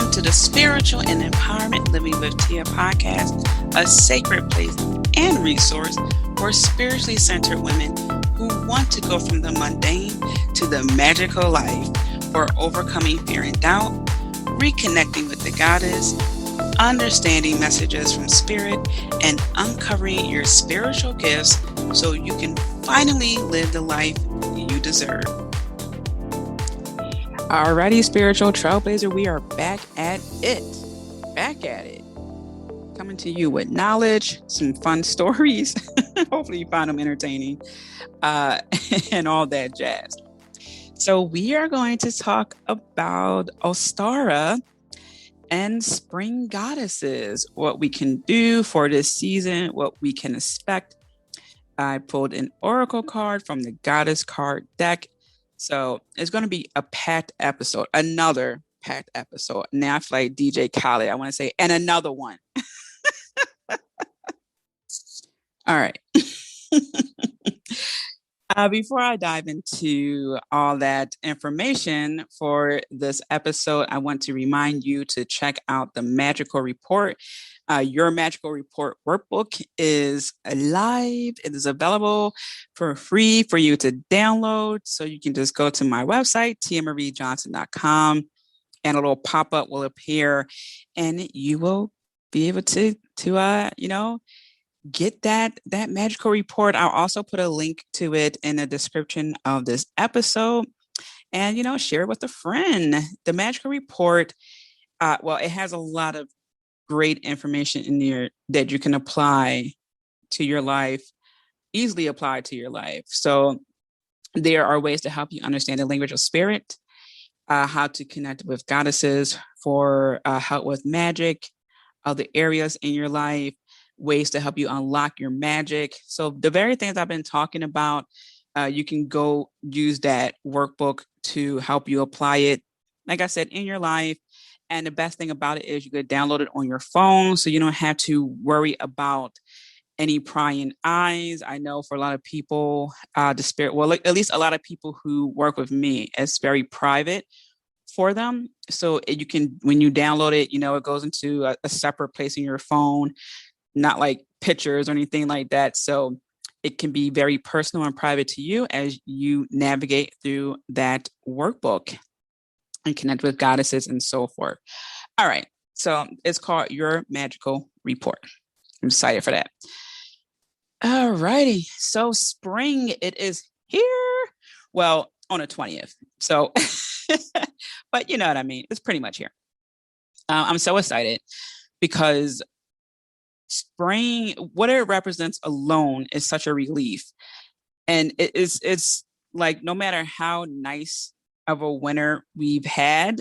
Welcome to the Spiritual and Empowerment Living with Tia podcast, a sacred place and resource for spiritually centered women who want to go from the mundane to the magical life, for overcoming fear and doubt, reconnecting with the goddess, understanding messages from spirit, and uncovering your spiritual gifts so you can finally live the life you deserve. Alrighty, Spiritual Trailblazer, we are back at it. Coming to you with knowledge, some fun stories. Hopefully you find them entertaining, and all that jazz. So we are going to talk about Ostara and spring goddesses, what we can do for this season, what we can expect. I pulled an oracle card from the goddess card deck. So it's going to be a packed episode, another packed episode. Now I feel like DJ Khaled. I want to say, and another one. All right. Before I dive into all that information for this episode, I want to remind you to check out the Magical Report. Your Magical Report workbook is live. It is available for free for you to download. So you can just go to my website, tiamariejohnson.com, and a little pop-up will appear, and you will be able to get that magical report. I'll also put a link to it in the description of this episode, and share it with a friend. The magical report, it has a lot of great information in there that you can apply to your life, easily apply to your life. So there are ways to help you understand the language of spirit, how to connect with goddesses for help with magic, other areas in your life, ways to help you unlock your magic. So the very things I've been talking about, you can go use that workbook to help you apply it, like I said, in your life. And the best thing about it is you could download it on your phone, so you don't have to worry about any prying eyes. I know for a lot of people, the spirit, at least a lot of people who work with me, it's very private for them. So you can, when you download it, it goes into a separate place in your phone, not like pictures or anything like that. So it can be very personal and private to you as you navigate through that workbook and connect with goddesses and so forth. All right. So it's called Your Magical Report. I'm excited for that. All righty. So spring, it is here. Well, on the 20th. So, but you know what I mean? It's pretty much here. I'm so excited because spring, what it represents alone is such a relief. And it's like, no matter how nice of a winter we've had,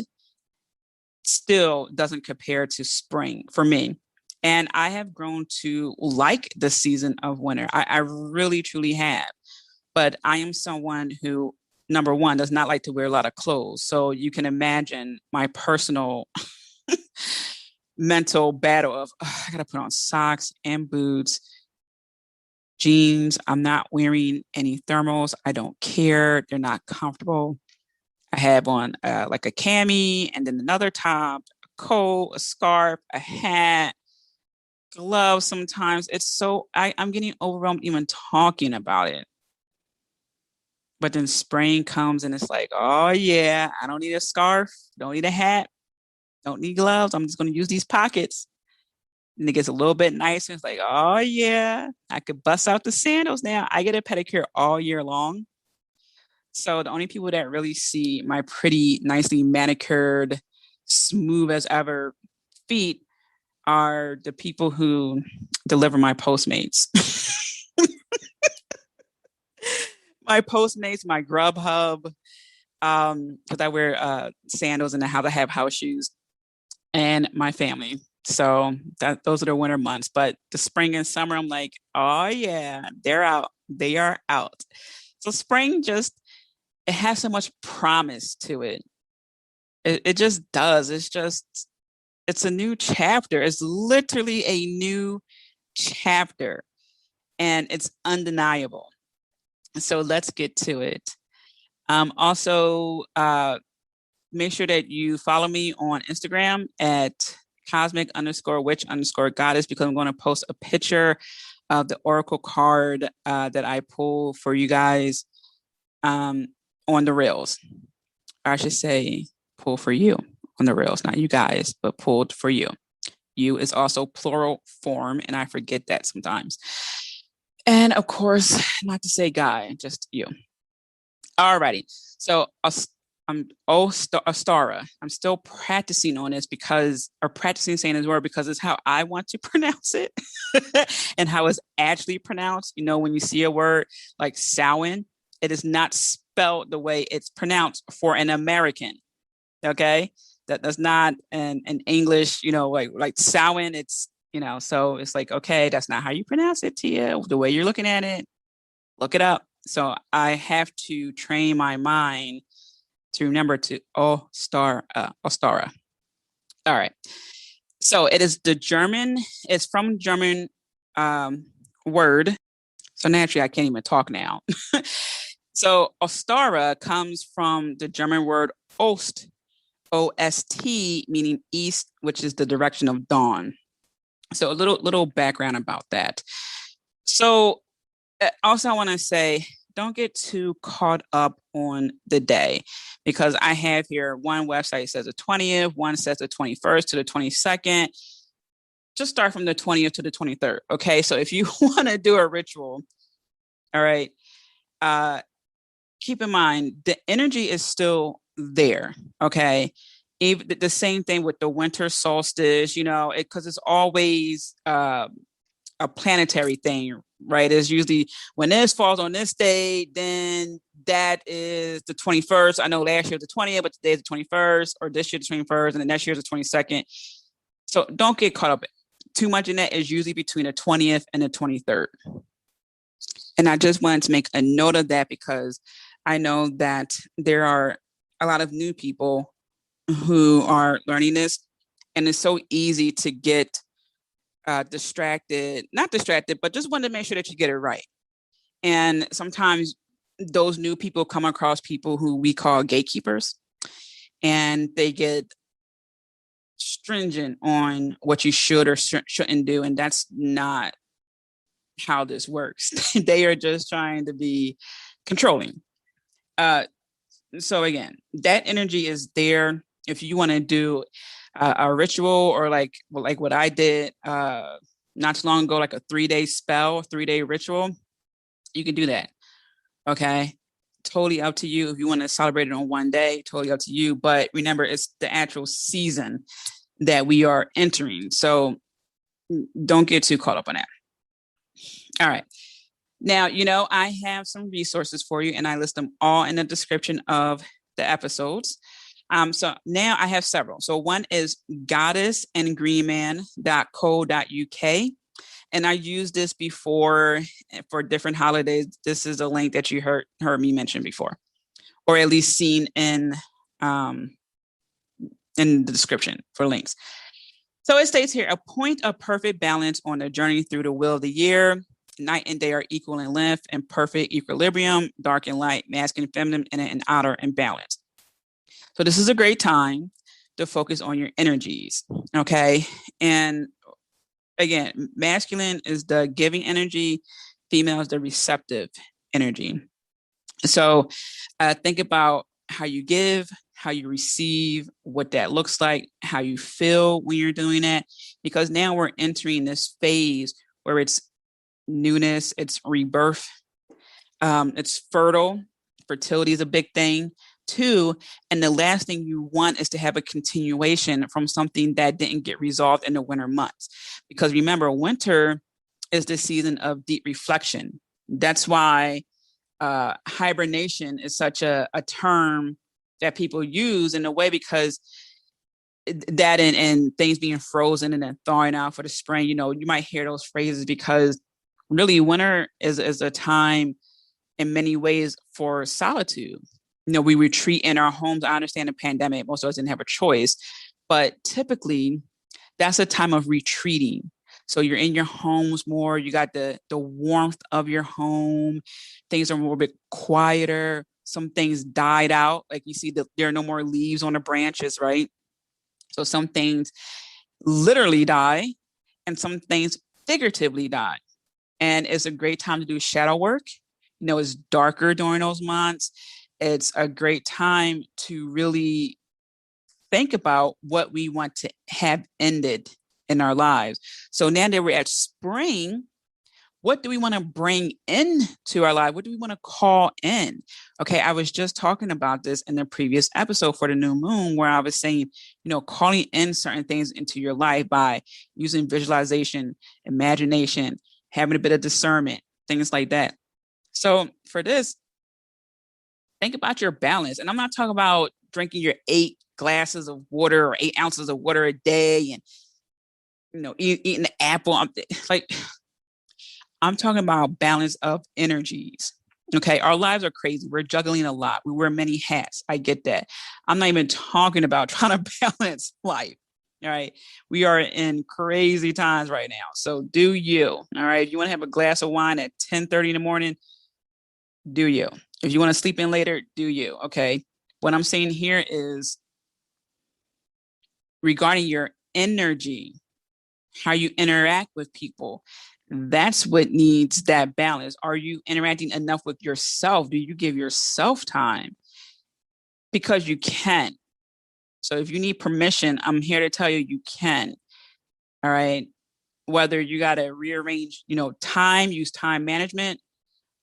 still doesn't compare to spring for me. And I have grown to like the season of winter. I really, truly have. But I am someone who, number one, does not like to wear a lot of clothes. So you can imagine my personal mental battle of, I got to put on socks and boots, jeans. I'm not wearing any thermals. I don't care. They're not comfortable. I have on like a cami and then another top, a coat, a scarf, a hat, gloves. Sometimes it's so, I'm getting overwhelmed even talking about it. But then spring comes and it's like, oh yeah, I don't need a scarf, don't need a hat, don't need gloves. I'm just going to use these pockets. And it gets a little bit nicer. It's like, oh yeah, I could bust out the sandals now. I get a pedicure all year long. So the only people that really see my pretty, nicely manicured, smooth as ever feet are the people who deliver my Postmates. My Postmates, my Grubhub, because I wear sandals and I have house shoes, and my family. So those are the winter months. But the spring and summer, I'm like, oh yeah, they're out. They are out. So spring it has so much promise to it. It just does. It's a new chapter. It's literally a new chapter, and it's undeniable. So let's get to it. Also, make sure that you follow me on Instagram at cosmic_witch_goddess, because I'm going to post a picture of the oracle card that I pull for you guys on the reels. I should say pull for you on the reels, not you guys, but pulled for you. You is also plural form, and I forget that sometimes. And of course, not to say guy, just you. Alrighty. So I'm Ostara. I'm still practicing on this practicing saying this word because it's how I want to pronounce it and how it's actually pronounced. You know, when you see a word like Samhain, it is not spelled the way it's pronounced for an American. Okay. That's not an English, you know, like Samhain. It's, you know, so it's like, okay, that's not how you pronounce it, Tia. The way you're looking at it, look it up. So I have to train my mind to remember to Ostara. All right. So it is it's from German word. So naturally I can't even talk now. So Ostara comes from the German word Ost, O-S-T, meaning east, which is the direction of dawn. So a little background about that. So also I want to say, don't get too caught up on the day, because I have here one website says the 20th, one says the 21st to the 22nd. Just start from the 20th to the 23rd. Okay. So if you want to do a ritual, all right, keep in mind the energy is still there. Okay. Even the same thing with the winter solstice, you know, because it's always a planetary thing, right? It's usually when this falls on this day, then that is the 21st. I know last year was the 20th, but today's the 21st, or this year the 21st, and the next year's the 22nd. So don't get caught up too much in that. Is usually between the 20th and the 23rd. And I just wanted to make a note of that because I know that there are a lot of new people who are learning this, and it's so easy to get not distracted, but just wanted to make sure that you get it right. And sometimes those new people come across people who we call gatekeepers, and they get stringent on what you should or shouldn't do. And that's not how this works. They are just trying to be controlling. So again, that energy is there. If you want to do a ritual, or like what I did not too long ago, like a 3-day spell, 3-day ritual, you can do that. Okay. Totally up to you. If you want to celebrate it on one day, totally up to you. But remember, it's the actual season that we are entering. So don't get too caught up on that. All right. Now, you know, I have some resources for you, and I list them all in the description of the episodes. So now I have several. So one is goddessandgreenman.co.uk. And I used this before for different holidays. This is a link that you heard me mention before, or at least seen in the description for links. So it states here, a point of perfect balance on the journey through the wheel of the year. Night and day are equal in length and perfect equilibrium, dark and light, masculine and feminine, and an outer imbalance. So this is a great time to focus on your energies. Okay. And again, masculine is the giving energy, female is the receptive energy. So think about how you give, how you receive, what that looks like, how you feel when you're doing that, because now we're entering this phase where it's newness, it's rebirth, it's fertile. Fertility is a big thing too. And the last thing you want is to have a continuation from something that didn't get resolved in the winter months. Because remember, winter is the season of deep reflection. That's why hibernation is such a term that people use in a way, because that and things being frozen and then thawing out for the spring, you know, you might hear those phrases, because really winter is a time in many ways for solitude. You know, we retreat in our homes. I understand the pandemic, most of us didn't have a choice, but typically that's a time of retreating. So you're in your homes more, you got the warmth of your home, things are a little bit quieter, some things died out. Like you see that there are no more leaves on the branches, right? So some things literally die and some things figuratively die. And it's a great time to do shadow work. It's darker during those months. It's a great time to really think about what we want to have ended in our lives. So now that we're at spring, what do we want to bring into our life? What do we want to call in? Okay, I was just talking about this in the previous episode for the new moon, where I was saying, calling in certain things into your life by using visualization, imagination, having a bit of discernment, things like that. So for this, think about your balance. And I'm not talking about drinking your 8 glasses of water or 8 ounces of water a day and, eating the apple. I'm talking about balance of energies. Okay. Our lives are crazy. We're juggling a lot. We wear many hats. I get that. I'm not even talking about trying to balance life. All right. We are in crazy times right now. So do you. All right. If you want to have a glass of wine at 10:30 in the morning, do you. If you want to sleep in later, do you. Okay. What I'm saying here is regarding your energy, how you interact with people. That's what needs that balance. Are you interacting enough with yourself? Do you give yourself time? Because you can. So if you need permission, I'm here to tell you, you can. All right. Whether you got to rearrange, time, use time management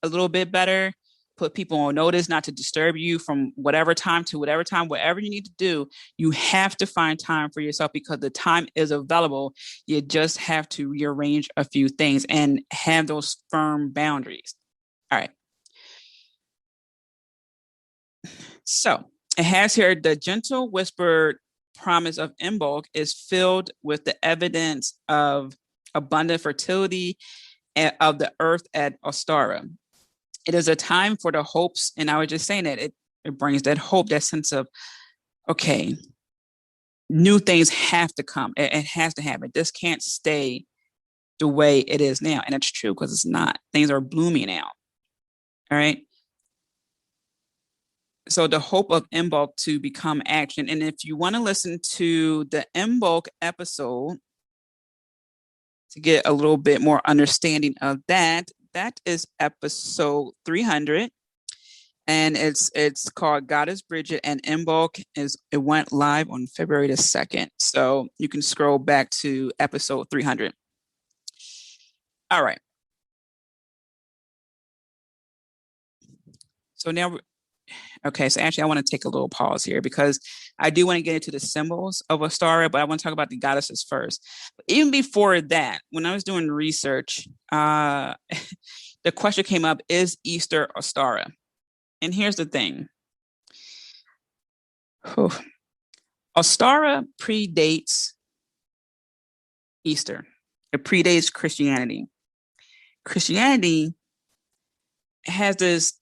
a little bit better, put people on notice not to disturb you from whatever time to whatever time, whatever you need to do, you have to find time for yourself because the time is available. You just have to rearrange a few things and have those firm boundaries. All right. So it has here the gentle whispered promise of Imbolc is filled with the evidence of abundant fertility of the earth at Ostara. It is a time for the hopes. And I was just saying that it brings that hope, that sense of, okay, new things have to come. It has to happen. This can't stay the way it is now. And it's true because it's not. Things are blooming now. All right. So the hope of Imbolc to become action. And if you want to listen to the Imbolc episode to get a little bit more understanding of that, that is episode 300. And it's called Goddess Bridget, and Imbolc it went live on February the 2nd. So you can scroll back to episode 300. All right. So now, okay, so actually I want to take a little pause here because I do want to get into the symbols of Ostara, but I want to talk about the goddesses first. But even before that, when I was doing research, the question came up, is Easter Ostara? And here's the thing. Whew. Ostara predates Easter. It predates Christianity. Christianity has this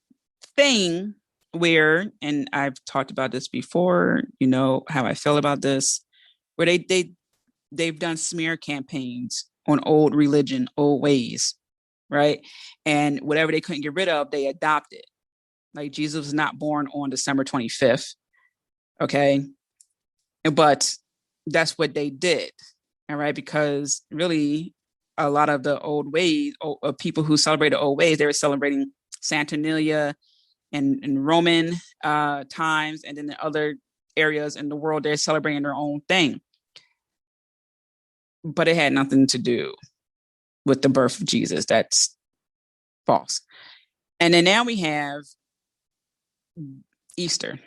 thing where, and I've talked about this before, how I feel about this, where they've done smear campaigns on old religion, old ways, right? And whatever they couldn't get rid of, they adopted. Like Jesus was not born on December 25th. Okay. But that's what they did. All right. Because really, a lot of the old ways of people who celebrated old ways, they were celebrating Saturnalia and Roman times. And then the other areas in the world, they're celebrating their own thing. But it had nothing to do with the birth of Jesus. That's false. And then now we have Easter.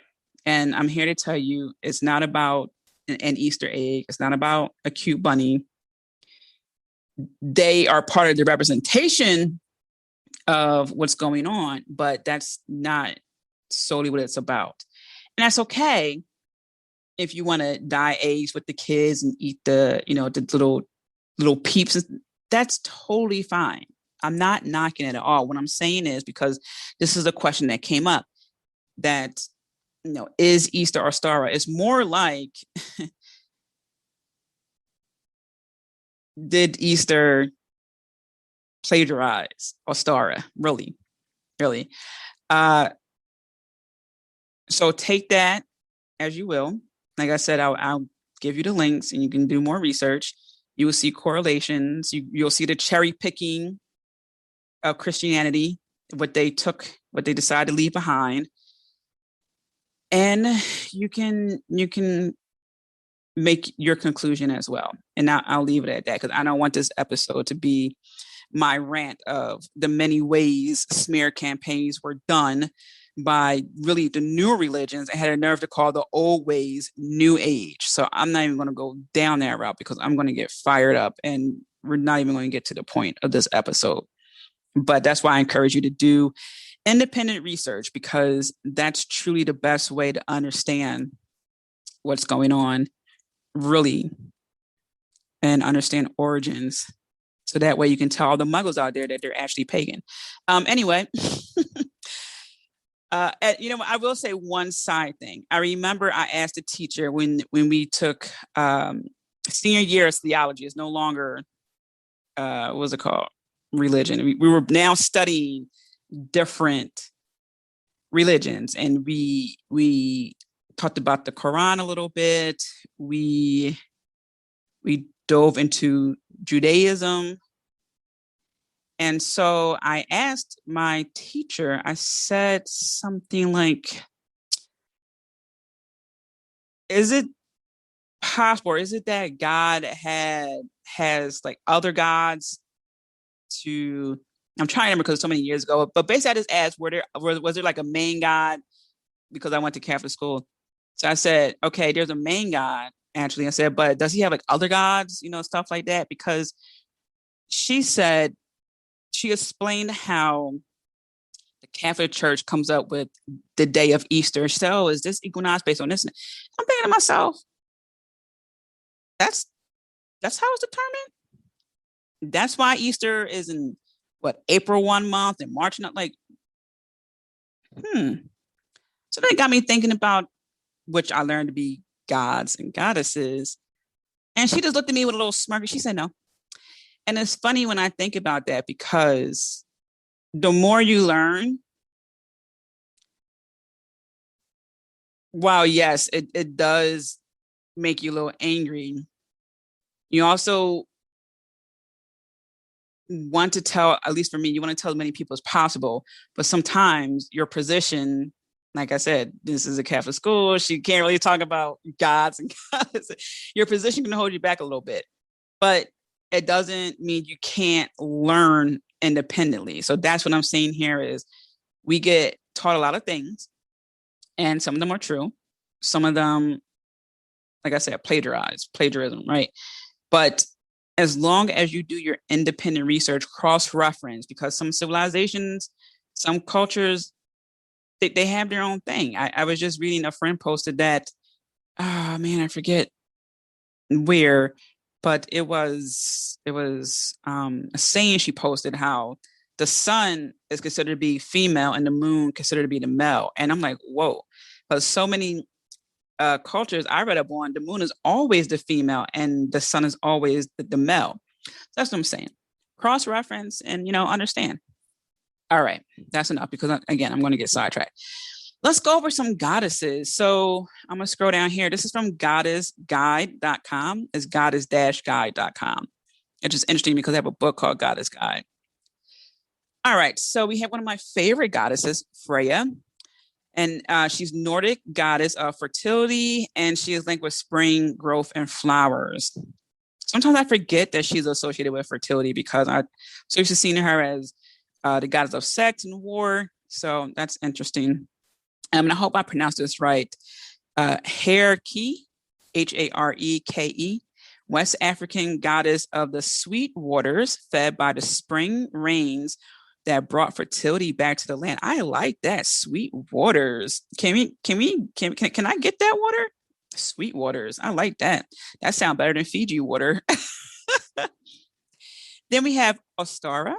And I'm here to tell you, it's not about an Easter egg. It's not about a cute bunny. They are part of the representation of what's going on, but that's not solely what it's about. And that's okay if you want to dye eggs with the kids and eat the little peeps. That's totally fine. I'm not knocking it at all. What I'm saying is, because this is a question that came up, that is Easter Ostara? It's more like, did Easter plagiarize Ostara? Really, really. So take that as you will. Like I said, I'll give you the links and you can do more research. You will see correlations. You'll see the cherry picking of Christianity, what they decided to leave behind. And you can make your conclusion as well. And I'll leave it at that because I don't want this episode to be my rant of the many ways smear campaigns were done by really the new religions and had a nerve to call the old ways new age. So I'm not even going to go down that route because I'm going to get fired up and we're not even going to get to the point of this episode. But that's why I encourage you to do independent research because that's truly the best way to understand what's going on really and understand origins. So that way you can tell all the muggles out there that they're actually pagan. Anyway, I will say one side thing. I remember I asked a teacher when we took senior year of theology. It's no longer what was it called? Religion. We were now studying different religions, and we talked about the Quran a little bit. We dove into Judaism. And so I asked my teacher, I said something like, is it possible, or is it that God has like other gods to, I'm trying to remember because so many years ago, but basically I just asked, was there like a main God? Because I went to Catholic school. So I said, okay, there's a main God, actually. I said, but does he have like other gods, stuff like that? Because she explained how the Catholic Church comes up with the day of Easter. She said, oh, is this equinox based on this? I'm thinking to myself, that's how it's determined. That's why Easter is in April one month and March not like, So that got me thinking about which I learned to be gods and goddesses. And she just looked at me with a little smirk. She said no. And it's funny when I think about that because the more you learn, while yes, it does make you a little angry, you also want to tell, at least for me, you want to tell as many people as possible. But sometimes your position, like I said, this is a Catholic school. She can't really talk about gods and gods. Your position can hold you back a little bit. But it doesn't mean you can't learn independently. So that's what I'm saying here is we get taught a lot of things and some of them are true. Some of them, like I said, plagiarism, right? But as long as you do your independent research, cross-reference, because some civilizations, some cultures, they have their own thing. I was just reading, a friend posted that, oh man, I forget where, but it was a saying she posted how the sun is considered to be female and the moon considered to be the male. And I'm like, whoa. But so many cultures I read up on, the moon is always the female and the sun is always the male. So that's what I'm saying. Cross-reference and, understand. All right, that's enough because, again, I'm going to get sidetracked. Let's go over some goddesses. So I'm going to scroll down here. This is from goddessguide.com. It's goddess-guide.com. It's just interesting because I have a book called Goddess Guide. All right, so we have one of my favorite goddesses, Freya. And she's Nordic goddess of fertility, and she is linked with spring, growth, and flowers. Sometimes I forget that she's associated with fertility because I'm so used to seeing her as the goddess of sex and war. So that's interesting. And I hope I pronounced this right. Hareke, Hareke, West African goddess of the sweet waters, fed by the spring rains that brought fertility back to the land. I like that. Sweet waters. Can I get that water? Sweet waters. I like that. That sounds better than Fiji water. Then we have Ostara,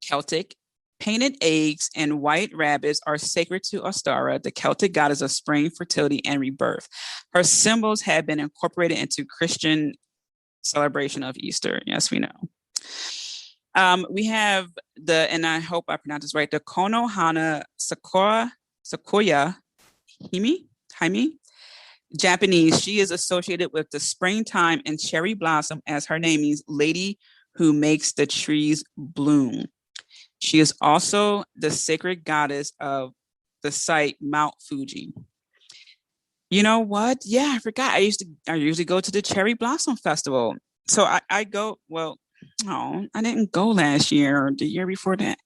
Celtic. Painted eggs and white rabbits are sacred to Ostara, the Celtic goddess of spring, fertility, and rebirth. Her symbols have been incorporated into Christian celebration of Easter. Yes, we know. We have and I hope I pronounced this right, the Konohana Sequoia Hime, Japanese. She is associated with the springtime and cherry blossom, as her name means, lady who makes the trees bloom. She is also the sacred goddess of the site Mount Fuji. You know what? Yeah, I forgot. I usually go to the Cherry Blossom Festival. So I go, well, oh, I didn't go last year or the year before that.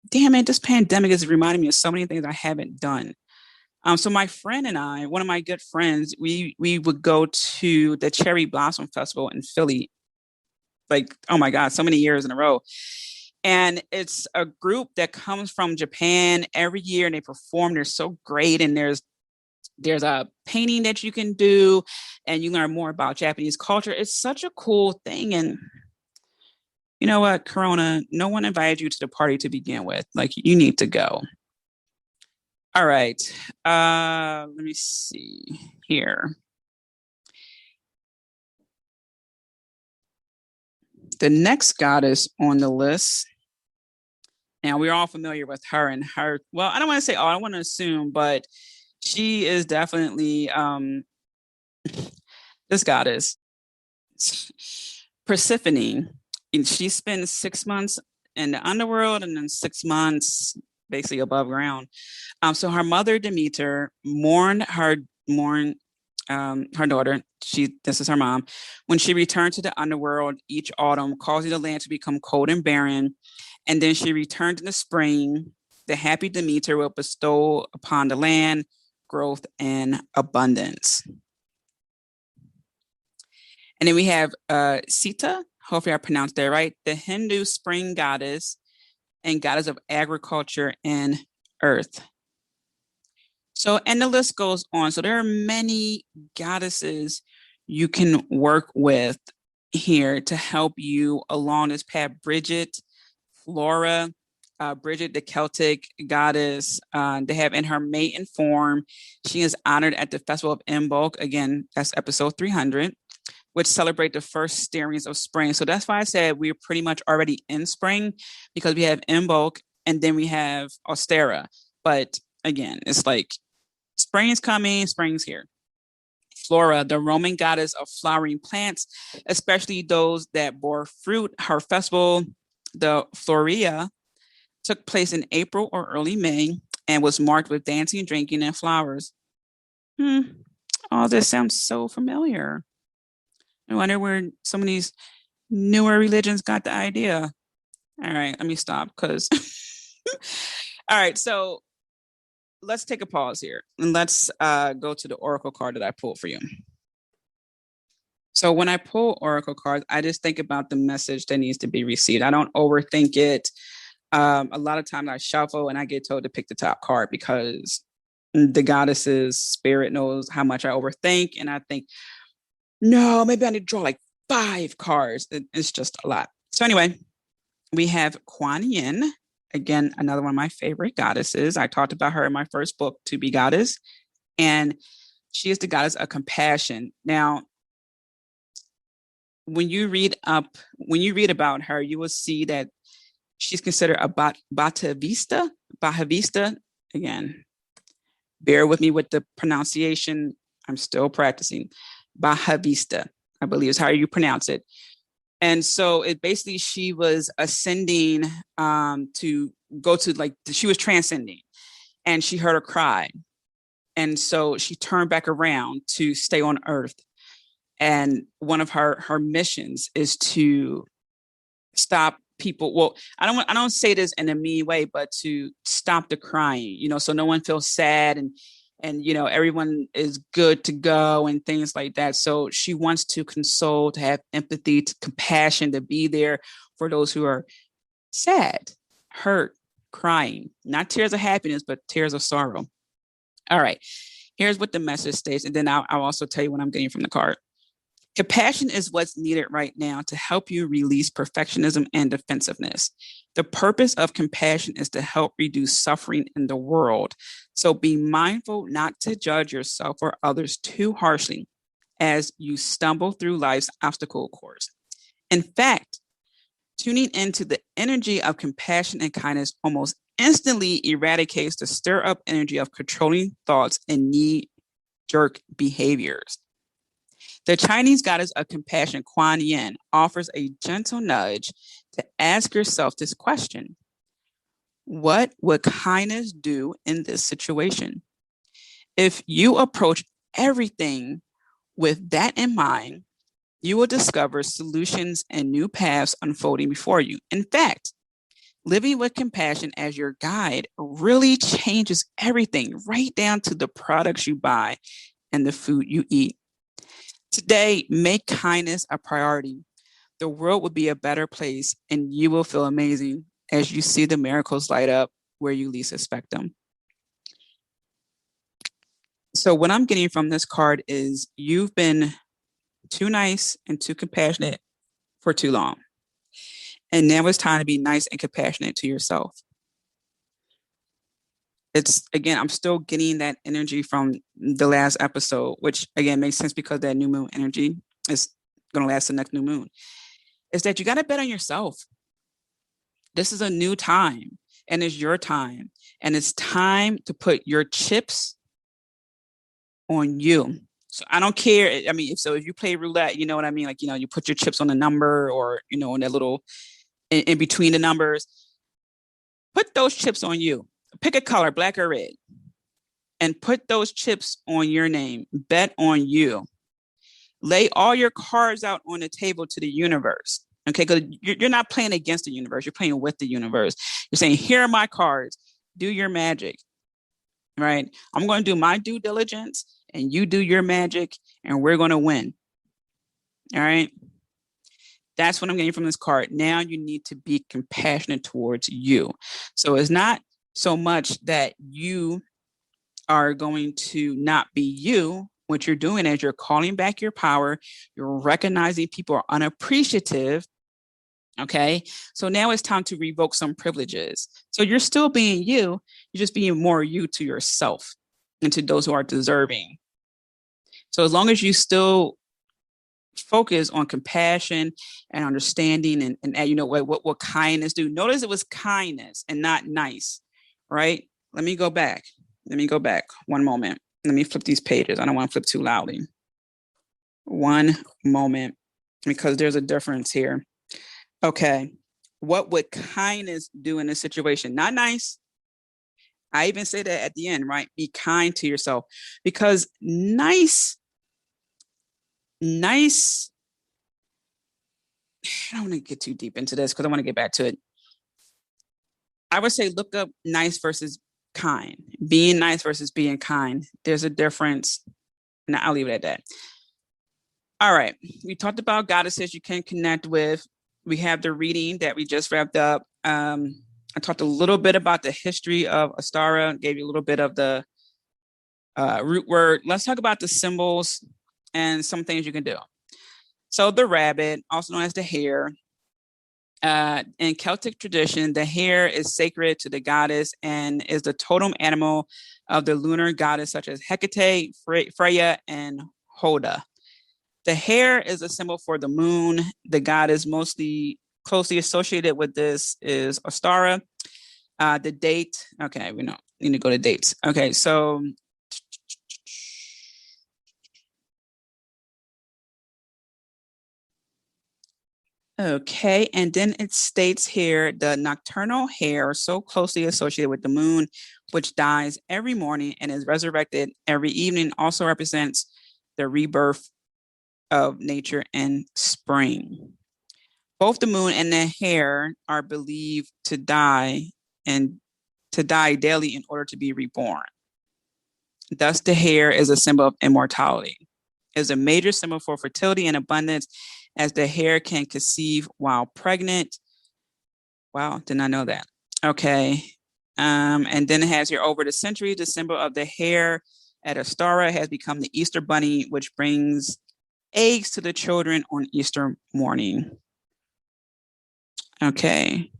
Damn it, this pandemic is reminding me of so many things I haven't done. So my friend and I, one of my good friends, we would go to the Cherry Blossom Festival in Philly, like, oh my God, so many years in a row. And it's a group that comes from Japan every year and they perform. They're so great. And there's a painting that you can do and you learn more about Japanese culture. It's such a cool thing. And you know what, Corona, no one invited you to the party to begin with. Like, you need to go. All right. Let me see here. The next goddess on the list. Now we're all familiar with her and her. Well, I don't want to say all, I want to assume, but she is definitely this goddess, Persephone. And she spends 6 months in the underworld and then 6 months basically above ground. So her mother Demeter mourned her daughter. This is her mom. When she returned to the underworld each autumn, causing the land to become cold and barren, and then she returned in the spring. The happy Demeter will bestow upon the land growth and abundance. And then we have Sita. Hopefully I pronounced that right. The Hindu spring goddess and goddess of agriculture and earth. So, and the list goes on. So there are many goddesses you can work with here to help you along this path. Bridget, Flora, Bridget, the Celtic goddess, they have in her maiden form. She is honored at the Festival of Imbolc. Again, that's episode 300, which celebrate the first stirrings of spring. So that's why I said we're pretty much already in spring because we have Imbolc and then we have Ostara. But again, it's like spring is coming, spring's here. Flora, the Roman goddess of flowering plants, especially those that bore fruit. Her festival, the Floria, took place in April or early May and was marked with dancing, drinking, and flowers. All this sounds so familiar. I wonder where some of these newer religions got the idea. All right, let me stop because. All right, so let's take a pause here and let's go to the oracle card that I pulled for you. So when I pull oracle cards, I just think about the message that needs to be received. I don't overthink it. A lot of times I shuffle and I get told to pick the top card because the goddess's spirit knows how much I overthink. And I think, no, maybe I need to draw like 5 cards. It's just a lot. So anyway, we have Kuan Yin. Again, another one of my favorite goddesses. I talked about her in my first book, To Be Goddess. And she is the goddess of compassion. Now, when you read about her, you will see that she's considered a Bhattavista. Again, bear with me with the pronunciation. I'm still practicing. Bhattavista, I believe is how you pronounce it. And so it basically, she was ascending to go to, like, she was transcending and she heard a cry. And so she turned back around to stay on earth. And one of her missions is to stop people. Well, I don't say this in a mean way, but to stop the crying, so no one feels sad and everyone is good to go and things like that. So she wants to console, to have empathy, to compassion, to be there for those who are sad, hurt, crying, not tears of happiness, but tears of sorrow. All right, here's what the message states. And then I'll also tell you what I'm getting from the card. Compassion is what's needed right now to help you release perfectionism and defensiveness. The purpose of compassion is to help reduce suffering in the world. So be mindful not to judge yourself or others too harshly as you stumble through life's obstacle course. In fact, tuning into the energy of compassion and kindness almost instantly eradicates the stir up energy of controlling thoughts and knee-jerk behaviors. The Chinese goddess of compassion, Kuan Yin, offers a gentle nudge to ask yourself this question: what would kindness do in this situation? If you approach everything with that in mind, you will discover solutions and new paths unfolding before you. In fact, living with compassion as your guide really changes everything, right down to the products you buy and the food you eat. Today, make kindness a priority. The world will be a better place, and you will feel amazing as you see the miracles light up where you least expect them. So, what I'm getting from this card is you've been too nice and too compassionate for too long. And now it's time to be nice and compassionate to yourself. It's, again, I'm still getting that energy from the last episode, which again makes sense because that new moon energy is going to last the next new moon. Is that you got to bet on yourself. This is a new time, and it's your time, and it's time to put your chips on you. So I don't care. I mean, if you play roulette, you know what I mean? Like, you put your chips on a number, or, on that little in between the numbers. Put those chips on you. Pick a color, black or red, and put those chips on your name. Bet on you. Lay all your cards out on the table to the universe. Okay, because you're not playing against the universe. You're playing with the universe. You're saying, here are my cards. Do your magic. Right? I'm going to do my due diligence, and you do your magic, and we're going to win. All right? That's what I'm getting from this card. Now you need to be compassionate towards you. So it's not so much that you are going to not be you. What you're doing is you're calling back your power. You're recognizing people are unappreciative. Okay. So now it's time to revoke some privileges. So you're still being you. You're just being more you to yourself and to those who are deserving. So as long as you still focus on compassion and understanding and what kindness do. Notice it was kindness and not nice, right? Let me go back. One moment. Let me flip these pages. I don't want to flip too loudly. One moment, because there's a difference here. Okay. What would kindness do in this situation? Not nice. I even say that at the end, right? Be kind to yourself, because nice, I don't want to get too deep into this because I want to get back to it. I would say look up nice versus kind. Being nice versus being kind. There's a difference. And I'll leave it at that. All right. We talked about goddesses you can connect with. We have the reading that we just wrapped up. I talked a little bit about the history of Ostara, gave you a little bit of the root word. Let's talk about the symbols and some things you can do. So the rabbit, also known as the hare, in Celtic tradition, the hare is sacred to the goddess and is the totem animal of the lunar goddess such as Hecate, Freya, and Hoda. The hare is a symbol for the moon. The goddess mostly closely associated with this is Ostara. The date, okay, we need to go to dates. Okay, so okay, and then it states here, the nocturnal hare so closely associated with the moon, which dies every morning and is resurrected every evening, also represents the rebirth of nature and spring. Both the moon and the hare are believed to die daily in order to be reborn. Thus, the hare is a symbol of immortality. It is a major symbol for fertility and abundance, as the hare can conceive while pregnant. Wow, did not know that. Okay. And then it has here, over the centuries, the symbol of the hare at Ostara has become the Easter bunny, which brings eggs to the children on Easter morning. Okay.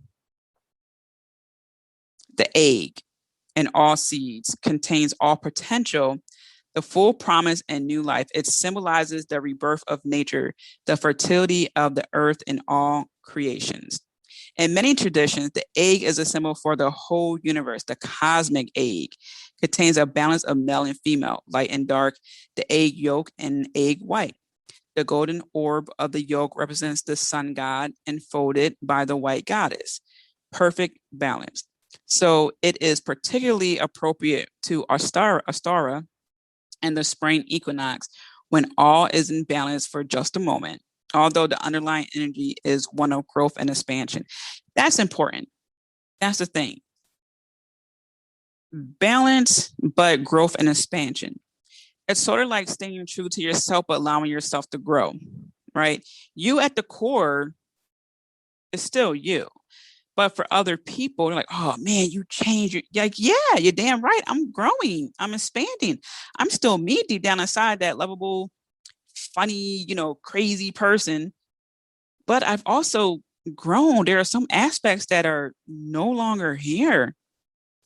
The egg in all seeds contains all potential, the full promise, and new life. It symbolizes the rebirth of nature, the fertility of the earth and all creations. In many traditions, the egg is a symbol for the whole universe. The cosmic egg contains a balance of male and female, light and dark, the egg yolk and egg white. The golden orb of the yolk represents the sun god enfolded by the white goddess. Perfect balance. So it is particularly appropriate to Ostara and the spring equinox when all is in balance for just a moment, although the underlying energy is one of growth and expansion. That's important. That's the thing. Balance, but growth and expansion. It's sort of like staying true to yourself, but allowing yourself to grow, right? You at the core is still you. But for other people, they're like, oh man, you changed. You're like, yeah, you're damn right. I'm growing. I'm expanding. I'm still me deep down inside, that lovable, funny, crazy person. But I've also grown. There are some aspects that are no longer here.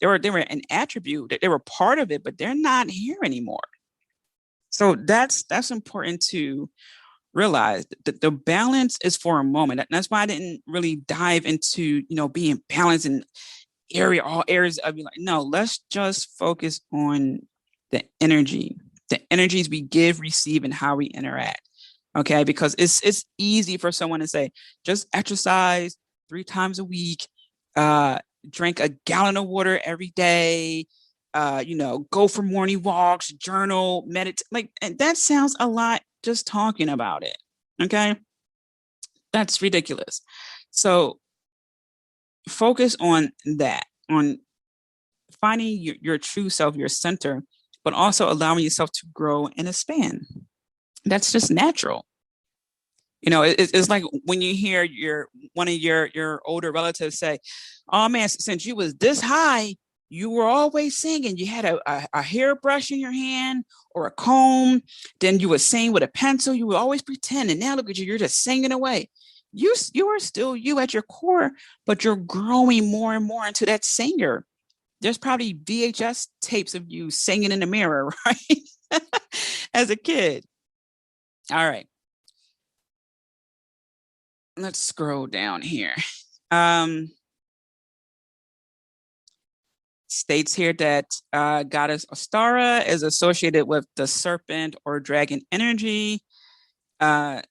They were an attribute, that they were part of it, but they're not here anymore. So that's important to realize that the balance is for a moment. That's why I didn't really dive into, being balanced in all areas of your life. No, let's just focus on the energies we give, receive, and how we interact. Okay, because it's easy for someone to say, just exercise 3 times a week, uh, drink a gallon of water every day, go for morning walks, journal, meditate. Like, and that sounds a lot just talking about it. Okay, that's ridiculous. So focus on that, on finding your true self, your center, but also allowing yourself to grow and expand. That's just natural. It's like when you hear one of your older relatives say, "Oh man, since you was this high, you were always singing. You had a hairbrush in your hand or a comb. Then you would sing with a pencil. You would always pretend. And now look at you, you're just singing away. You are still you at your core, but you're growing more and more into that singer. There's probably VHS tapes of you singing in the mirror, right? As a kid. All right. Let's scroll down here. Um, States here that goddess Ostara is associated with the serpent or dragon energy. Uh,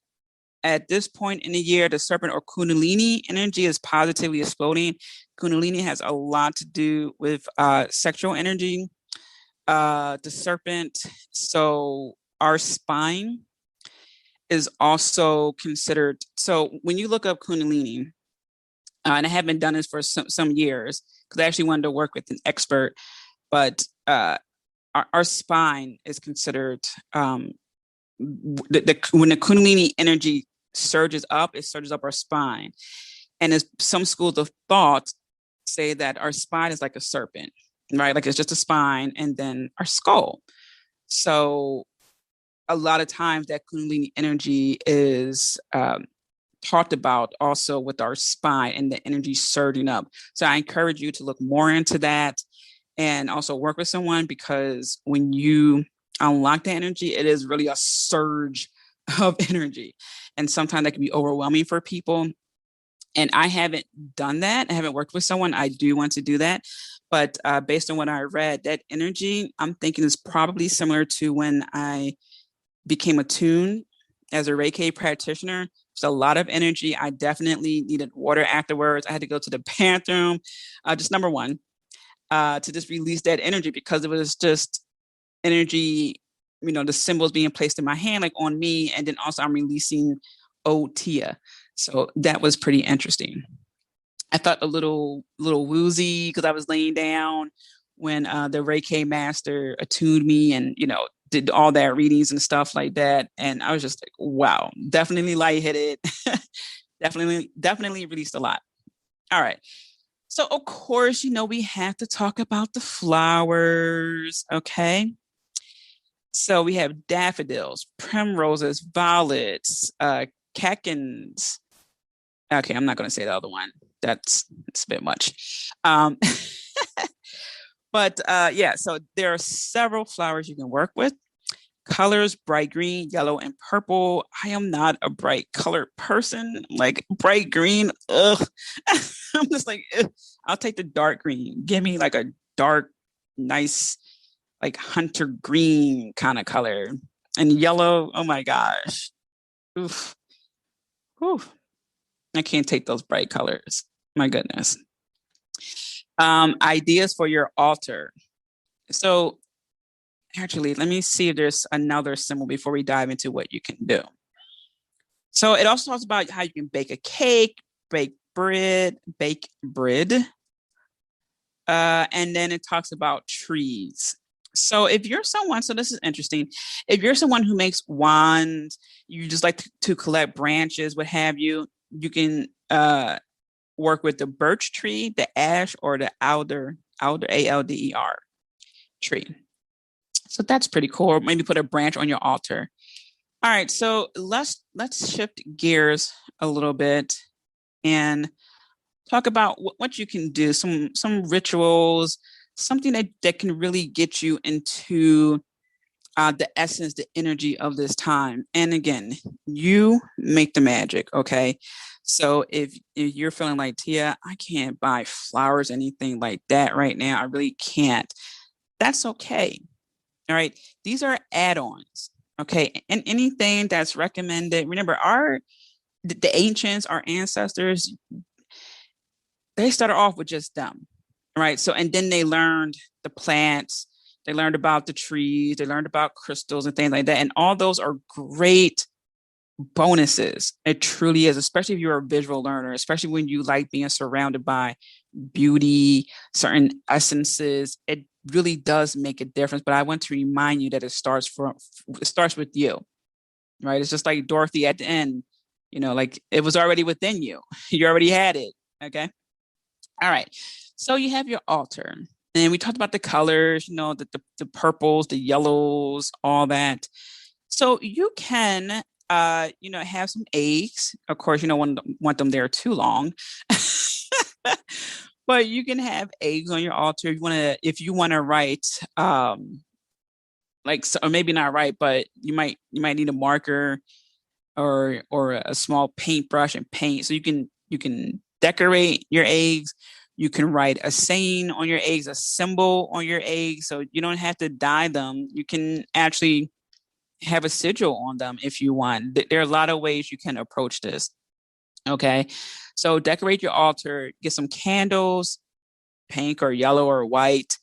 at this point in the year, the serpent or Kundalini energy is positively exploding. Kundalini has a lot to do with sexual energy. The serpent, so our spine is also considered. So when you look up Kundalini, and I haven't done this for some years because I actually wanted to work with an expert, but our spine is considered when the Kundalini energy surges up, it surges up our spine. And as some schools of thought say that our spine is like a serpent, right? Like it's just a spine and then our skull. So a lot of times that Kundalini energy is talked about also with our spine and the energy surging up. So I encourage you to look more into that and also work with someone, because when you unlock the energy, it is really a surge of energy. And sometimes that can be overwhelming for people. And I haven't done that. I haven't worked with someone. I do want to do that. But based on what I read, that energy, I'm thinking is probably similar to when I became attuned as a Reiki practitioner. It's a lot of energy. I definitely needed water afterwards. I had to go to the bathroom, just number one, to just release that energy, because it was just energy, the symbols being placed in my hand, like on me. And then also I'm releasing Otia. So that was pretty interesting. I felt a little woozy because I was laying down when the Reiki master attuned me and, did all that readings and stuff like that. And I was just like, wow, definitely lightheaded. definitely released a lot. All right. So of course, we have to talk about the flowers. Okay. So we have daffodils, primroses, violets, catkins. Okay, I'm not going to say the other one. It's a bit much. But yeah, so there are several flowers you can work with. Colors, bright green, yellow, and purple. I am not a bright colored person. Like bright green, ugh. I'm just like, ugh. I'll take the dark green. Give me like a dark, nice, like hunter green kind of color. And yellow, oh my gosh. Oof. Whew. I can't take those bright colors. My goodness. Ideas for your altar. So actually, let me see if there's another symbol before we dive into what you can do. So it also talks about how you can bake a cake, bake bread, and then it talks about trees. So if you're someone, so this is interesting. If you're someone who makes wands, you just like to collect branches, what have you, you can work with the birch tree, the ash, or the alder, ALDER tree. So that's pretty cool. Maybe put a branch on your altar. All right, so let's shift gears a little bit and talk about what you can do, some rituals, something that can really get you into the essence, the energy of this time. And again, you make the magic, okay? So if you're feeling like, Tia, I can't buy flowers, anything like that right now, I really can't. That's okay. All right. These are add-ons. Okay. And anything that's recommended, remember, the ancients, our ancestors, they started off with just them. Right. So and then they learned the plants, they learned about the trees, they learned about crystals and things like that. And all those are great bonuses. It truly is, especially if you're a visual learner, especially when you like being surrounded by beauty, certain essences. It really does make a difference. But I want to remind you that it starts with you, right? It's just like Dorothy at the end, like it was already within you. You already had it. Okay. All right. So you have your altar. And we talked about the colors, the purples, the yellows, all that. So you can have some eggs. Of course, you don't want them there too long. But you can have eggs on your altar if you want to write like so, or maybe not write, but you might need a marker or a small paintbrush and paint. So you can decorate your eggs. You can write a saying on your eggs, a symbol on your eggs. So you don't have to dye them. You can actually have a sigil on them if you want. There are a lot of ways you can approach this. Okay. So decorate your altar, get some candles, pink or yellow or white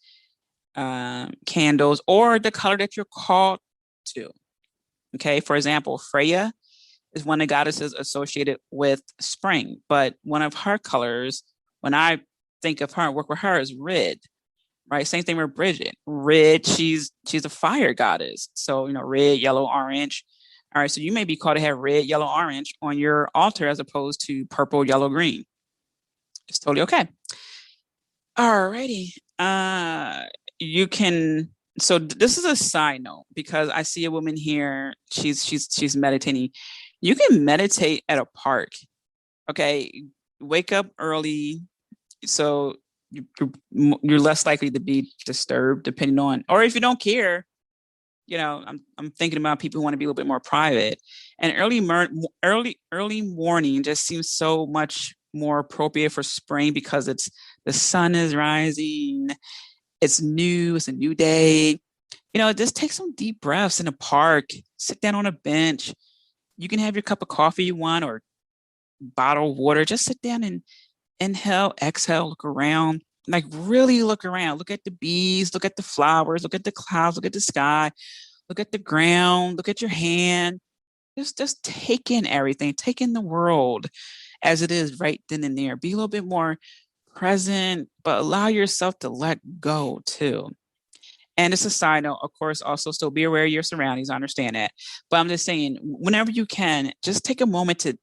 candles, or the color that you're called to. Okay. For example, Freya is one of the goddesses associated with spring, but one of her colors, when I think of her and work with her, is red. Right. Same thing with Bridget. Red, she's a fire goddess. So, red, yellow, orange. All right. So you may be called to have red, yellow, orange on your altar as opposed to purple, yellow, green. It's totally okay. All righty. You can. So this is a side note because I see a woman here. She's meditating. You can meditate at a park. Okay. Wake up early. So you're less likely to be disturbed depending on, or if you don't care, I'm thinking about people who want to be a little bit more private, and early morning just seems so much more appropriate for spring because the sun is rising, it's new, it's a new day. Just take some deep breaths in a park, sit down on a bench. You can have your cup of coffee you want or bottle of water. Just sit down and inhale, exhale, look around, like really look around. Look at the bees, look at the flowers, look at the clouds, look at the sky, look at the ground, look at your hand. Just take in everything, take in the world as it is right then and there. Be a little bit more present, but allow yourself to let go too. And it's a side note, of course, also still be aware of your surroundings. I understand that. But I'm just saying, whenever you can, just take a moment to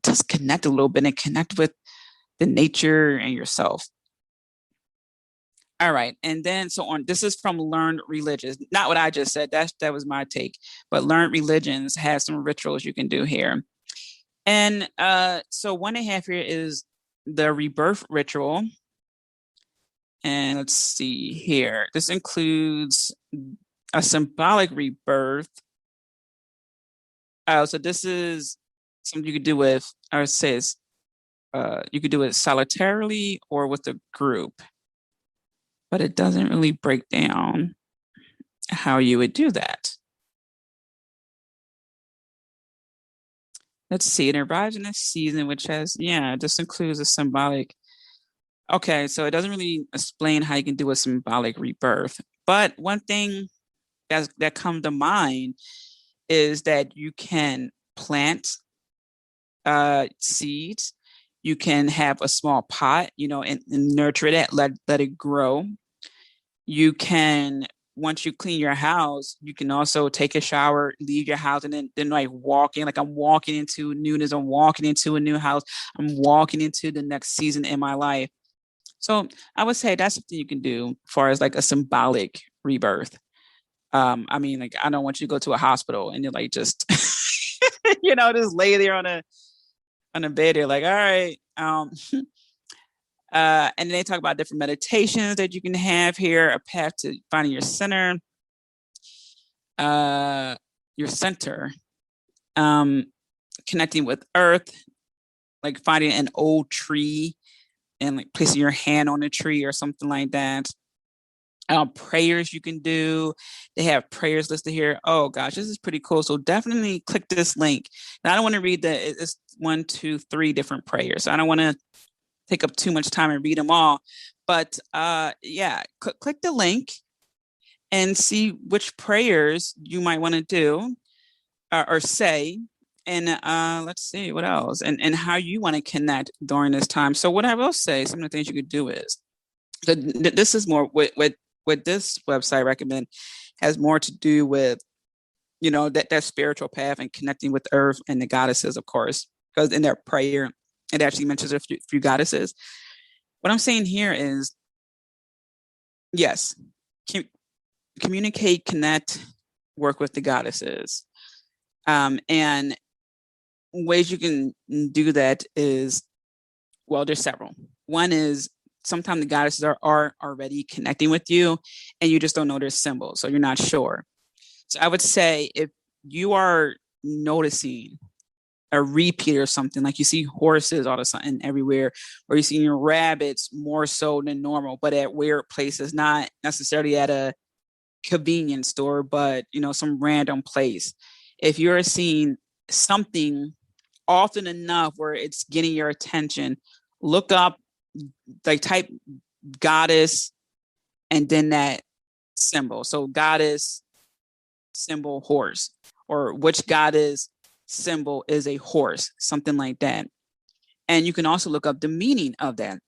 just connect a little bit and connect with the nature and yourself. All right. And then so on, this is from Learned Religions. Not what I just said. That was my take. But Learned Religions has some rituals you can do here. And so one I have here is the rebirth ritual. And let's see here. This includes a symbolic rebirth. So this is something you could do with, or it says, you could do it solitarily or with a group, but it doesn't really break down how you would do that. Let's see. It arrives in a season which has, yeah, this includes a symbolic. Okay, so it doesn't really explain how you can do a symbolic rebirth. But one thing that comes to mind is that you can plant seeds. You can have a small pot, and nurture it, let it grow. You can, once you clean your house, you can also take a shower, leave your house, and then like walk in. Like I'm walking into newness, I'm walking into a new house, I'm walking into the next season in my life. So I would say that's something you can do as far as like a symbolic rebirth. I mean, like I don't want you to go to a hospital and you're like just just lay there on a bed. You're like, all right. And then they talk about different meditations that you can have here, a path to finding uh, your center, um, connecting with earth, like finding an old tree and like placing your hand on a tree or something like that. Prayers you can do. They have prayers listed here. Oh gosh, this is pretty cool. So definitely click this link. Now I don't want to read it's 1, 2, 3 different prayers. So I don't want to take up too much time and read them all. But yeah, click the link and see which prayers you might want to do or say. And let's see what else and how you want to connect during this time. So what I will say, some of the things you could do is this is more what this website recommend has more to do with that spiritual path and connecting with earth and the goddesses, of course, because in their prayer it actually mentions a few goddesses. What I'm saying here is, yes, communicate, connect, work with the goddesses. And ways you can do that is, well, there's several. One is sometimes the goddesses are already connecting with you and you just don't know their symbols, so you're not sure. So I would say if you are noticing a repeat or something, like you see horses all of a sudden everywhere, or you see your rabbits more so than normal, but at weird places, not necessarily at a convenience store, but some random place. If you're seeing something often enough where it's getting your attention, look up, like type goddess and then that symbol. So goddess symbol horse, or which goddess symbol is a horse, something like that. And you can also look up the meaning of that,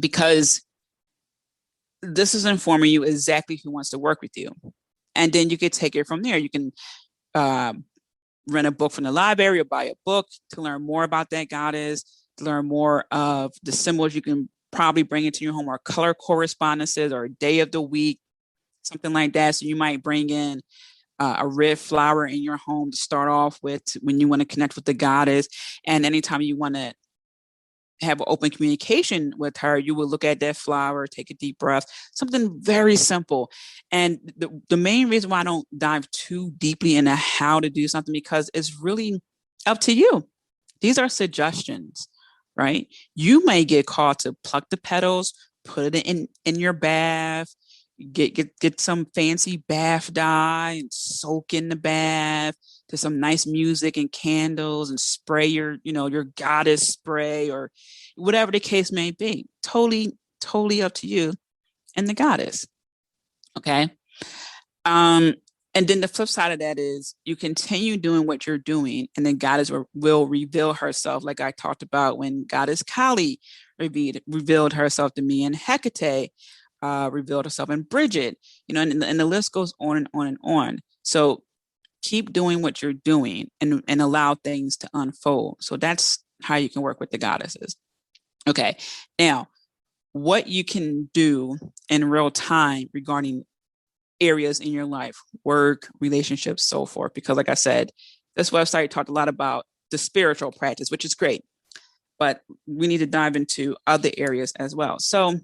because this is informing you exactly who wants to work with you. And then you could take it from there. You can rent a book from the library or buy a book to learn more about that goddess, to learn more of the symbols you can probably bring into your home, or color correspondences, or a day of the week, something like that. So you might bring in a red flower in your home to start off with when you want to connect with the goddess. And anytime you want to have open communication with her, you will look at that flower, take a deep breath, something very simple. And the main reason why I don't dive too deeply into how to do something, because it's really up to you. These are suggestions, right? You may get called to pluck the petals, put it in your bath, get some fancy bath dye and soak in the bath to some nice music and candles and spray your goddess spray or whatever the case may be. Totally up to you and the goddess. Okay. And then the flip side of that is you continue doing what you're doing, and then goddess will reveal herself, like I talked about when goddess Kali revealed herself to me, and Hecate revealed herself, and Bridget, and the list goes on and on and on. So keep doing what you're doing and allow things to unfold. So that's how you can work with the goddesses. Okay. Now, what you can do in real time regarding areas in your life, work, relationships, so forth. Because like I said, this website talked a lot about the spiritual practice, which is great, but we need to dive into other areas as well. So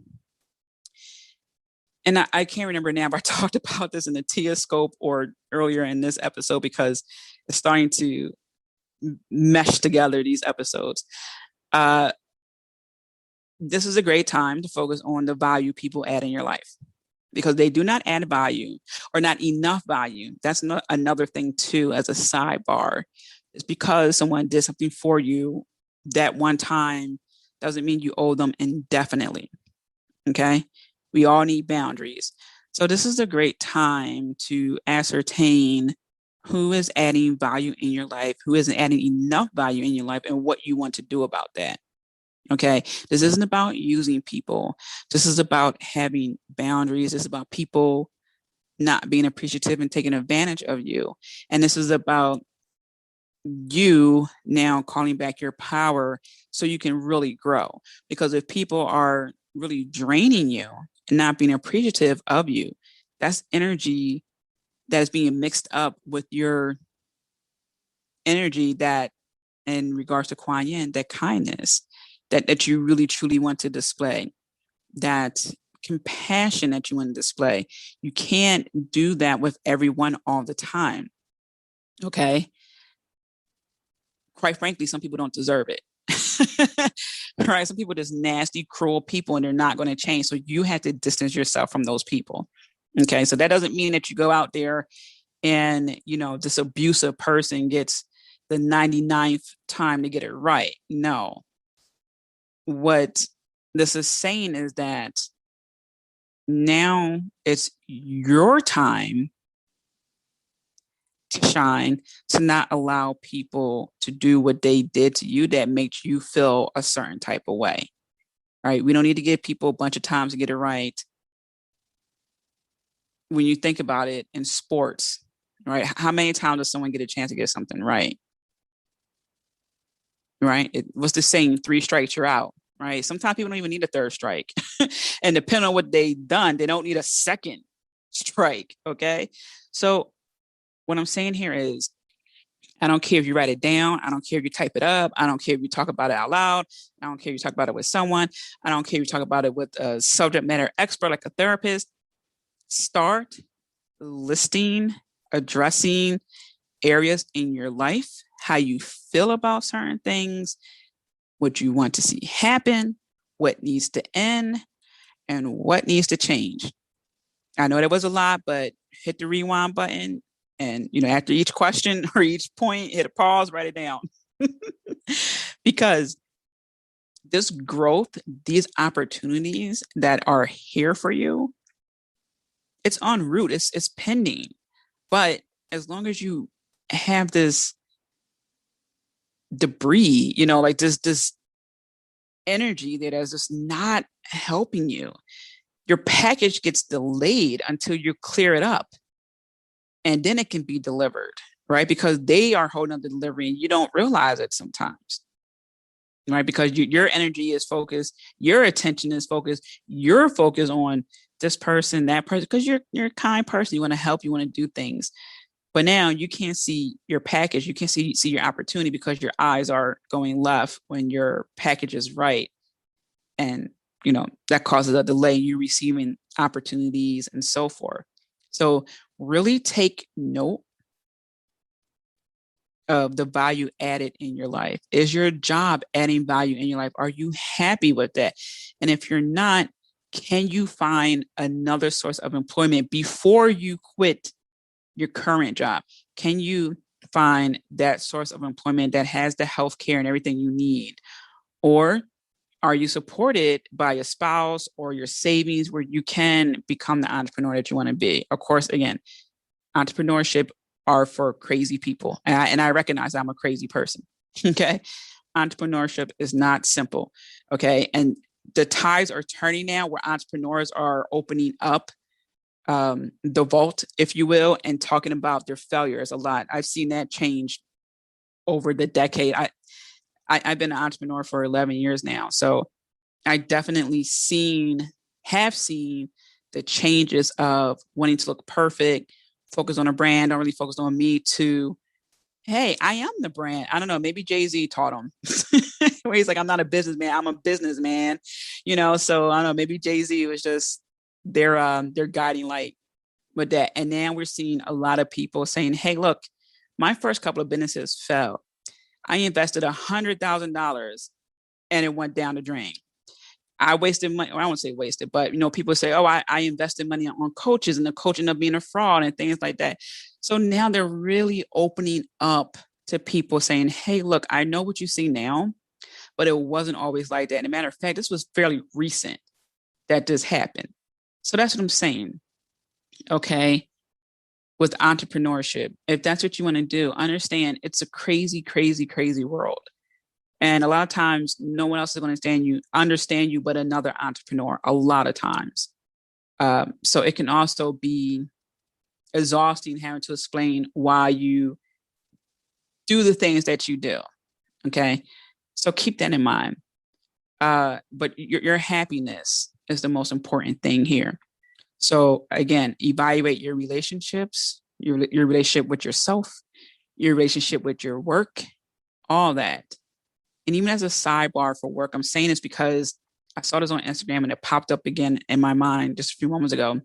and I can't remember now, but I talked about this in the Tia scope or earlier in this episode because it's starting to mesh together these episodes. This is a great time to focus on the value people add in your life because they do not add value or not enough value. That's not another thing too, as a sidebar. It's because someone did something for you that one time doesn't mean you owe them indefinitely. Okay. We all need boundaries. So this is a great time to ascertain who is adding value in your life, who isn't adding enough value in your life, and what you want to do about that. Okay. This isn't about using people. This is about having boundaries. It's about people not being appreciative and taking advantage of you. And this is about you now calling back your power so you can really grow. Because if people are really draining you and not being appreciative of you, that's energy that is being mixed up with your energy that, in regards to Kuan Yin, that kindness that you really truly want to display, that compassion that you want to display. You can't do that with everyone all the time. Okay. Quite frankly, some people don't deserve it. Right? Some people are just nasty, cruel people, and they're not going to change. So you have to distance yourself from those people. Okay. So that doesn't mean that you go out there and, this abusive person gets the 99th time to get it right. No. What this is saying is that now it's your time to shine, to not allow people to do what they did to you that makes you feel a certain type of way. Right? We don't need to give people a bunch of times to get it right. When you think about it in sports, right? How many times does someone get a chance to get something right? Right? What's the saying? 3 strikes, you're out. Right? Sometimes people don't even need a third strike. And depending on what they've done, they don't need a second strike. Okay. So what I'm saying here is, I don't care if you write it down. I don't care if you type it up. I don't care if you talk about it out loud. I don't care if you talk about it with someone. I don't care if you talk about it with a subject matter expert like a therapist. Start listing, addressing areas in your life, how you feel about certain things, what you want to see happen, what needs to end, and what needs to change. I know that was a lot, but hit the rewind button. And, after each question or each point, hit a pause, write it down. Because this growth, these opportunities that are here for you, it's en route, it's pending. But as long as you have this debris, like this energy that is just not helping you, your package gets delayed until you clear it up. And then it can be delivered, right? Because they are holding up the delivery and you don't realize it sometimes, right? Because your energy is focused, your attention is focused, you're focused on this person, that person, because you're a kind person. You want to help, you want to do things. But now you can't see your package. You can't see your opportunity because your eyes are going left when your package is right. And, that causes a delay in you receiving opportunities and so forth. So really take note of the value added in your life. Is your job adding value in your life? Are you happy with that? And if you're not, can you find another source of employment before you quit your current job? Can you find that source of employment that has the healthcare and everything you need? Or are you supported by a spouse or your savings where you can become the entrepreneur that you want to be? Of course, again, entrepreneurship are for crazy people. And I recognize I'm a crazy person. Okay. Entrepreneurship is not simple. Okay. And the tides are turning now where entrepreneurs are opening up the vault, if you will, and talking about their failures a lot. I've seen that change over the decade. I've been an entrepreneur for 11 years now. So I definitely have seen the changes of wanting to look perfect, focus on a brand, don't really focus on me, to, hey, I am the brand. I don't know, maybe Jay-Z taught him. Where he's like, I'm not a businessman, I'm a businessman. So I don't know, maybe Jay-Z was just their guiding light with that. And now we're seeing a lot of people saying, hey, look, my first couple of businesses fell. I invested $100,000 and it went down the drain. I wasted money, or I won't say wasted, but people say, oh, I invested money on coaches and the coach ended up being a fraud and things like that. So now they're really opening up to people saying, hey, look, I know what you see now, but it wasn't always like that. And a matter of fact, this was fairly recent that this happened. So that's what I'm saying. Okay. With entrepreneurship, if that's what you want to do, understand it's a crazy, crazy, crazy world. And a lot of times, no one else is going to understand you, but another entrepreneur. A lot of times, so it can also be exhausting having to explain why you do the things that you do. Okay, so keep that in mind. But your happiness is the most important thing here. So again, evaluate your relationships, your relationship with yourself, your relationship with your work, all that. And even as a sidebar for work, I'm saying this because I saw this on Instagram and it popped up again in my mind just a few moments ago.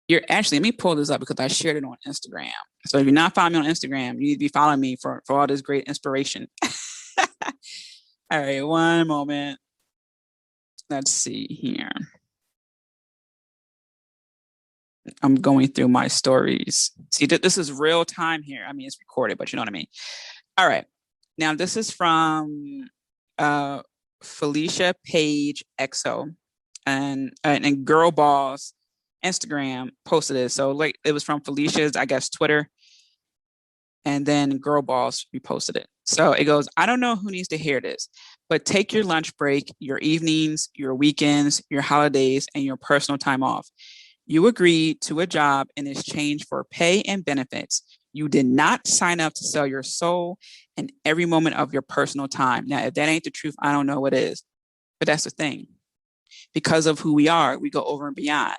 Let me pull this up because I shared it on Instagram. So if you're not following me on Instagram, you need to be following me for all this great inspiration. All right, one moment. Let's see here. I'm going through my stories. See, this is real time here. I mean, it's recorded, but you know what I mean. All right. Now, this is from Felicia Page Expo and Girl Boss Instagram posted it. So like it was from Felicia's, I guess, Twitter. And then Girl Boss reposted it. So it goes, I don't know who needs to hear this, but take your lunch break, your evenings, your weekends, your holidays, and your personal time off. You agreed to a job in exchange for pay and benefits. You did not sign up to sell your soul and every moment of your personal time. Now, if that ain't the truth, I don't know what is. But that's the thing. Because of who we are, we go over and beyond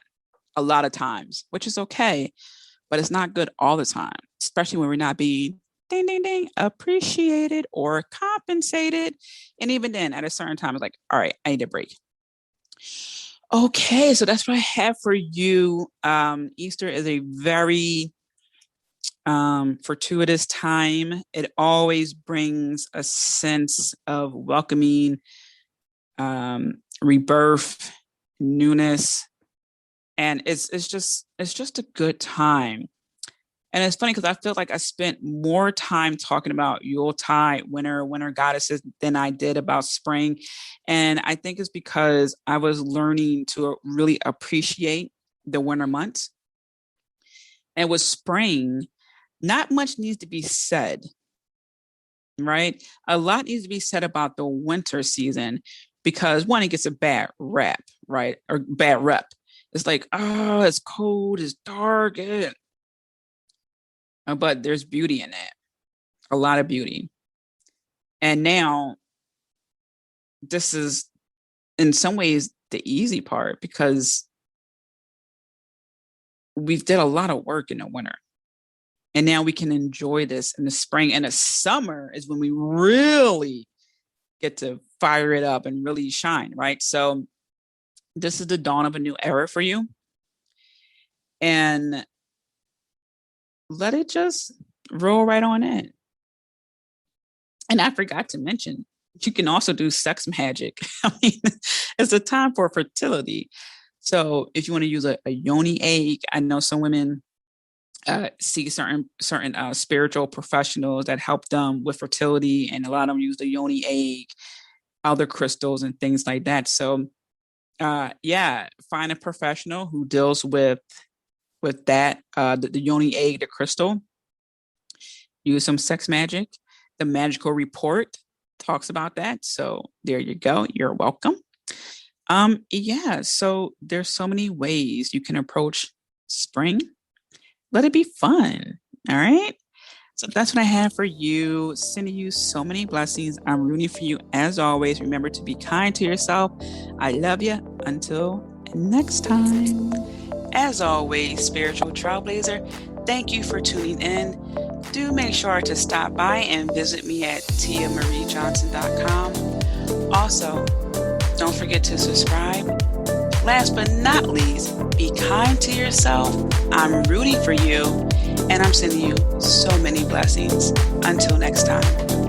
a lot of times, which is okay. But it's not good all the time, especially when we're not being ding, ding, ding, appreciated or compensated. And even then, at a certain time, it's like, all right, I need a break. Okay, so that's what I have for you. Easter is a very fortuitous time. It always brings a sense of welcoming, rebirth, newness, and it's just a good time. And it's funny because I feel like I spent more time talking about Yuletide, winter goddesses than I did about spring. And I think it's because I was learning to really appreciate the winter months. And with spring, not much needs to be said, right? A lot needs to be said about the winter season because one, it gets a bad rap, right? Or bad rep. It's like, oh, it's cold, it's dark, but there's beauty in it, a lot of beauty. And now this is in some ways the easy part because we've did a lot of work in the winter. And now we can enjoy this in the spring, and the summer is when we really get to fire it up and really shine, right? So this is the dawn of a new era for you. And let it just roll right on in. And I forgot to mention, you can also do sex magic. I mean, it's a time for fertility. So if you want to use a yoni egg, I know some women see certain spiritual professionals that help them with fertility, and a lot of them use the yoni egg, other crystals and things like that. So find a professional who deals with that, the yoni egg, the crystal. Use some sex magic. The magical report talks about that. So there you go. You're welcome. So there's so many ways you can approach spring. Let it be fun. All right. So that's what I have for you. Sending you so many blessings. I'm rooting for you as always. Remember to be kind to yourself. I love you. Until next time. As always, Spiritual Trailblazer, thank you for tuning in. Do make sure to stop by and visit me at tiamariejohnson.com. Also, don't forget to subscribe, last but not least, be kind to yourself. I'm rooting for you, and I'm sending you so many blessings. Until next time.